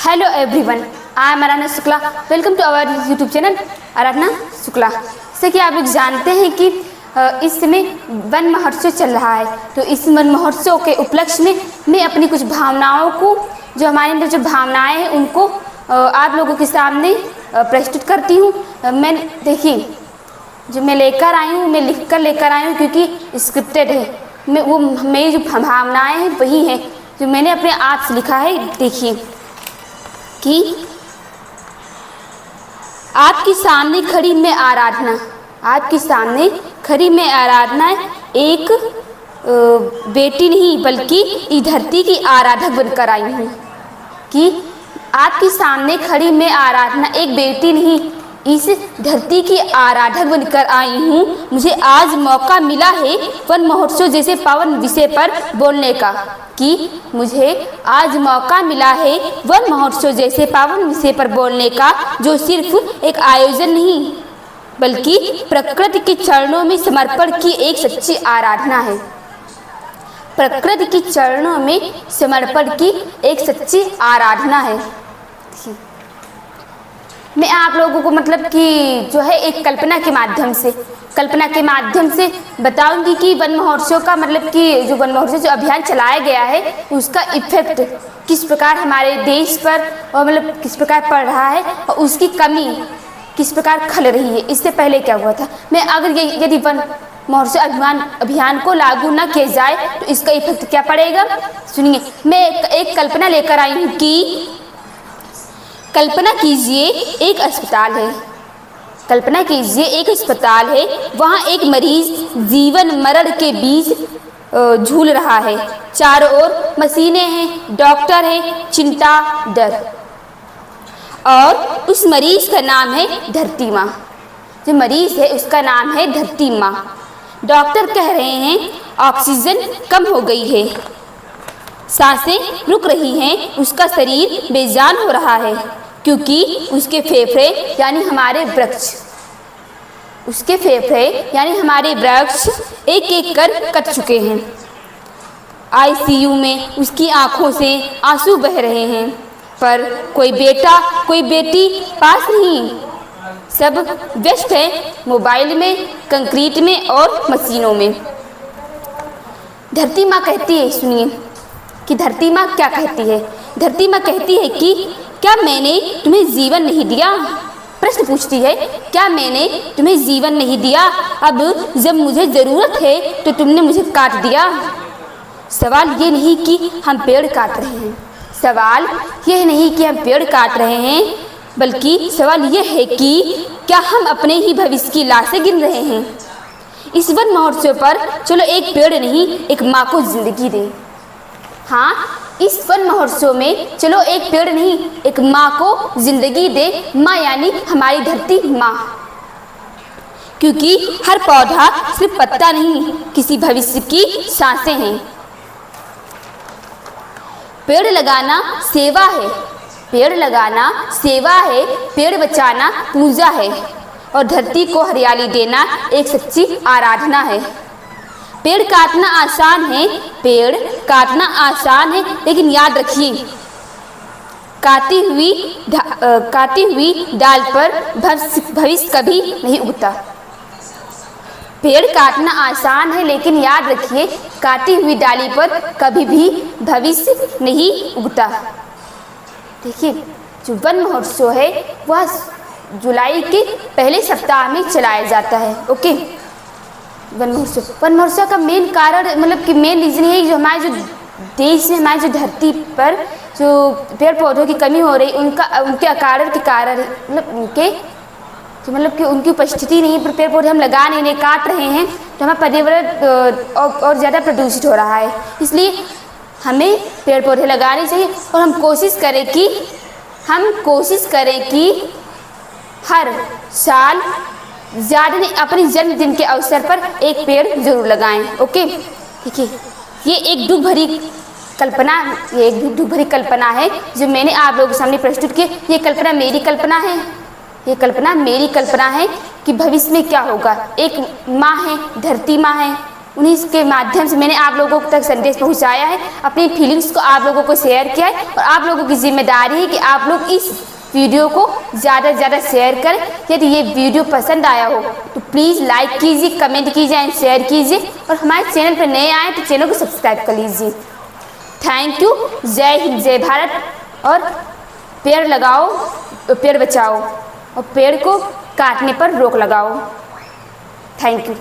Hello everyone, I am Aradhana Shukla. Welcome to our YouTube channel Aradhana Shukla. जैसे कि आप लोग जानते हैं कि इस समय वन महोत्सव चल रहा है, तो इस वन महोत्सव के उपलक्ष्य में मैं अपनी कुछ भावनाओं को, जो हमारे अंदर जो भावनाएं हैं, उनको आप लोगों के सामने प्रस्तुत करती हूँ। मैं देखिए, जो मैं लेकर आई हूँ, मैं लिख कर लेकर आई हूँ, क्योंकि स्क्रिप्टेड है। मेरी जो भावनाएं हैं वही हैं जो मैंने अपने आप से लिखा है। देखिए कि आपके सामने खड़ी मैं आराधना, आपके सामने खड़ी मैं आराधना एक बेटी नहीं बल्कि इस धरती की आराधक बनकर आई हूँ। कि आपके सामने खड़ी मैं आराधना एक बेटी नहीं, इस धरती की आराधक बनकर आई हूँ। मुझे आज मौका मिला है वन महोत्सव जैसे पावन विषय पर बोलने का। कि मुझे आज मौका मिला है वन महोत्सव जैसे पावन विषय पर बोलने का, जो सिर्फ एक आयोजन नहीं बल्कि प्रकृति के चरणों में समर्पण की एक सच्ची आराधना है। प्रकृति के चरणों में समर्पण की एक सच्ची आराधना है। मैं आप लोगों को मतलब कि जो है एक कल्पना के माध्यम से बताऊंगी कि वन महोत्सव का मतलब कि जो वन महोत्सव जो अभियान चलाया गया है, उसका इफेक्ट किस प्रकार हमारे देश पर और मतलब किस प्रकार पड़ रहा है और उसकी कमी किस प्रकार खल रही है। इससे पहले क्या हुआ था, मैं अगर यदि वन महोत्सव अभियान को लागू न किया जाए तो इसका इफेक्ट क्या पड़ेगा, सुनिए। मैं एक कल्पना लेकर आई हूँ कि कल्पना कीजिए एक अस्पताल है, कल्पना कीजिए एक अस्पताल है। वहाँ एक मरीज जीवन मरण के बीच झूल रहा है। चारों ओर मशीनें हैं, डॉक्टर हैं, चिंता, डर, और उस मरीज का नाम है धरती माँ। जो मरीज है उसका नाम है धरती माँ। डॉक्टर कह रहे हैं ऑक्सीजन कम हो गई है, सांसें रुक रही हैं, उसका शरीर बेजान हो रहा है, क्योंकि उसके फेफड़े यानी हमारे वृक्ष, उसके फेफड़े यानी हमारे वृक्ष एक एक कर कट चुके हैं। आईसीयू में उसकी आंखों से आंसू बह रहे हैं, पर कोई बेटा कोई बेटी पास नहीं। सब व्यस्त है मोबाइल में, कंक्रीट में और मशीनों में। धरती माँ कहती है, सुनिए कि धरती माँ क्या कहती है। धरती माँ कहती है कि क्या मैंने तुम्हें जीवन नहीं दिया। प्रश्न पूछती है, क्या मैंने तुम्हें जीवन नहीं दिया? अब जब मुझे ज़रूरत है तो तुमने मुझे काट दिया। सवाल ये नहीं कि हम पेड़ काट रहे हैं, सवाल यह नहीं कि हम पेड़ काट रहे हैं, बल्कि सवाल यह है कि क्या हम अपने ही भविष्य की लाशें गिन रहे हैं। इस वन महोत्सव पर चलो एक पेड़ नहीं, एक माँ को जिंदगी दें। हाँ, इस वन महोत्सव में चलो एक पेड़ नहीं, एक माँ को जिंदगी दे। माँ यानी हमारी धरती माँ, क्योंकि हर पौधा सिर्फ पत्ता नहीं, किसी भविष्य की सांसें हैं। पेड़ लगाना सेवा है, पेड़ लगाना सेवा है, पेड़ बचाना पूजा है, और धरती को हरियाली देना एक सच्ची आराधना है। पेड़ काटना आसान है, पेड़ काटना आसान है, लेकिन याद रखिए, काटी हुई डाल पर भविष्य कभी नहीं उगता। पेड़ काटना आसान है, लेकिन याद रखिए, काटी हुई डाली पर कभी भी भविष्य नहीं उगता। देखिए, जो वन महोत्सव है वह जुलाई के पहले सप्ताह में चलाया जाता है। ओके, वन महोत्सव का मेन कारण मतलब कि मेन रीज़न है जो हमारे जो देश में, हमारी जो धरती पर जो पेड़ पौधों की कमी हो रही, उनके कारण के कारण मतलब कि उनकी उपस्थिति नहीं, पर पेड़ पौधे हम लगा नहीं रहे, काट रहे हैं, तो हमारा पर्यावरण और ज़्यादा प्रदूषित हो रहा है। इसलिए हमें पेड़ पौधे लगाने चाहिए, और हम कोशिश करें कि हर साल ज़्यादा नहीं, अपने जन्मदिन के अवसर पर एक पेड़ जरूर लगाएं। ओके, ठीक है। ये एक दुख भरी कल्पना है जो मैंने आप लोगों के सामने प्रस्तुत की। ये कल्पना मेरी कल्पना है कि भविष्य में क्या होगा। एक माँ है, धरती माँ है, उन्हीं के माध्यम से मैंने आप लोगों तक संदेश पहुंचाया है, अपनी फीलिंग्स को आप लोगों को शेयर किया है। और आप लोगों की जिम्मेदारी है कि आप लोग इस वीडियो को ज़्यादा से ज़्यादा शेयर करें। यदि ये वीडियो पसंद आया हो तो प्लीज़ लाइक कीजिए, कमेंट कीजिए एंड शेयर कीजिए। और हमारे चैनल पर नए आए तो चैनल को सब्सक्राइब कर लीजिए। Thank you. जय हिंद, जय भारत। और पेड़ लगाओ, पेड़ बचाओ और पेड़ को काटने पर रोक लगाओ। Thank you.